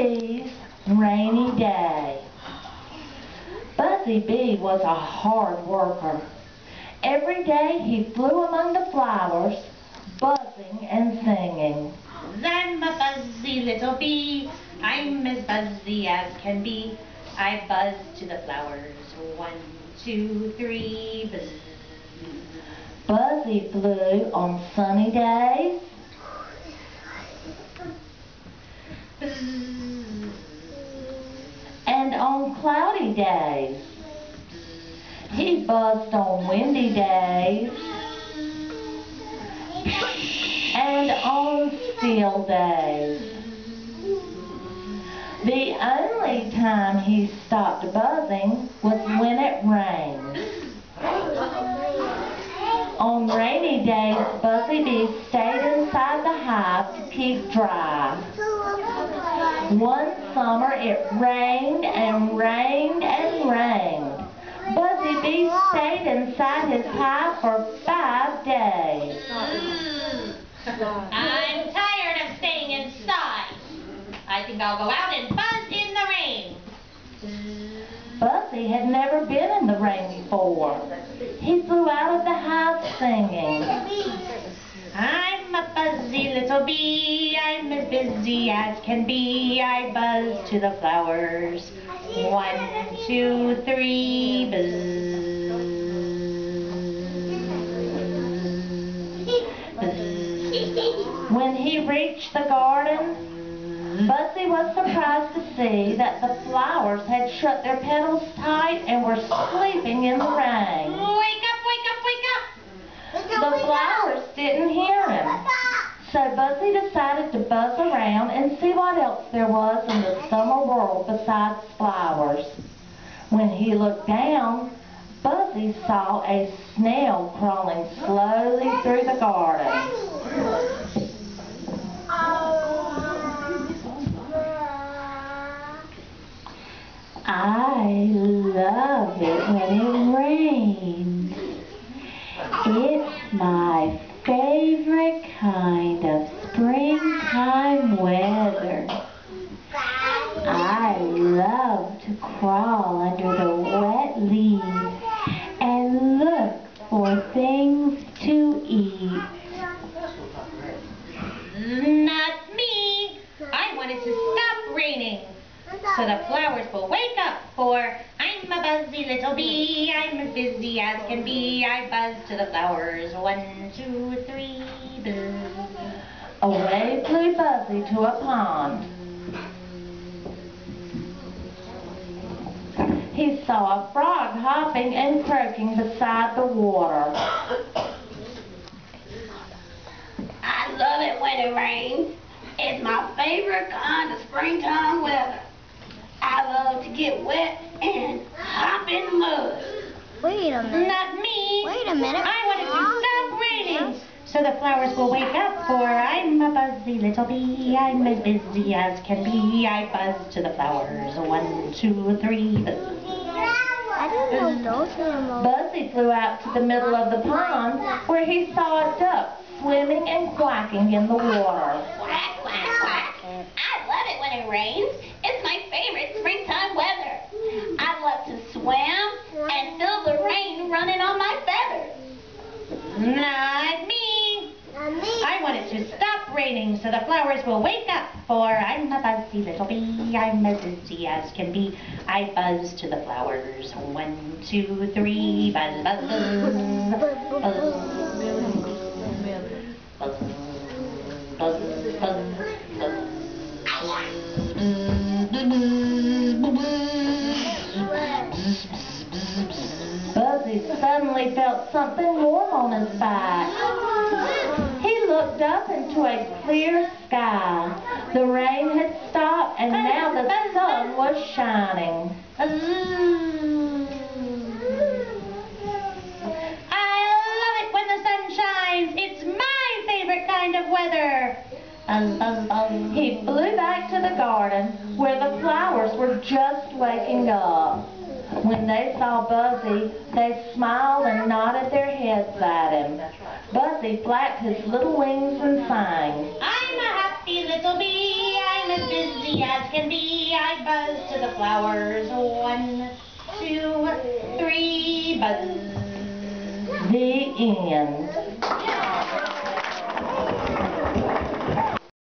Bee's rainy day. Buzzy Bee was a hard worker. Every day he flew among the flowers, buzzing and singing. I'm a buzzy little bee, I'm as buzzy as can be. I buzz to the flowers, 1, 2, 3, buzz. Buzzy flew on sunny days, and on cloudy days. He buzzed on windy days and on still days. The only time he stopped buzzing was when it rained. On rainy days, Buzzy Bee stayed inside the hive to keep dry. One summer it rained and rained and rained. Buzzy Bee stayed inside his hive for 5 days. I'm tired of staying inside. I think I'll go out and buzz in the rain. Buzzy had never been in the rain before. He flew out of the hive singing. I'm a buzzy little bee, I'm as busy as can be. I buzz to the flowers, 1, 2, 3, buzz. When he reached the garden, Buzzy was surprised to see that the flowers had shut their petals tight and were sleeping in the rain. Wake up, wake up, wake up! The flowers didn't hear him, so Buzzy decided to buzz around and see what else there was in the summer world besides flowers. When he looked down, Buzzy saw a snail crawling slowly through the garden. I love it when it rains. It's my favorite kind of springtime weather. I love to crawl under the wet leaves and look for things to eat. Not me! I want it to stop raining, so the flowers will wake up, for I'm a buzzy little bee, I'm as busy as can be. I buzz to the flowers, 1, 2, 3, buzz. Away flew Buzzy to a pond. He saw a frog hopping and croaking beside the water. I love it when it rains. It's my favorite kind of springtime weather. I love to get wet and hop in the mud. Wait a minute. Not me! Wait a minute. I want it to stop raining, so the flowers will wake up, for I'm a buzzy little bee, I'm as busy as can be. I buzz to the flowers, 1, 2, 3, buzz. I didn't know those animals. Buzzy flew out to the middle of the pond where he saw a duck swimming and quacking in the water. Quack, quack, quack. I love it when it rains. It's my favorite springtime weather. I love to swim and feel the rain running on my feathers. Not me! I want it to stop raining, so the flowers will wake up, for I'm a buzzy little bee, I'm as busy as can be. I buzz to the flowers, 1, 2, 3, buzz, buzz, buzz, buzz, buzz, buzz, buzz, buzz. Buzzy suddenly felt something warm on his back. He looked up into a clear sky. The rain had stopped and now the sun was shining. I love it when the sun shines. It's my favorite kind of weather. He flew back to the garden where the flowers were just waking up. When they saw Buzzy, they smiled and nodded their heads at him. Buzzy flapped his little wings and sang. I'm a happy little bee, I'm as busy busy as can be. I buzz to the flowers. 1, 2, 3, buzz. The end.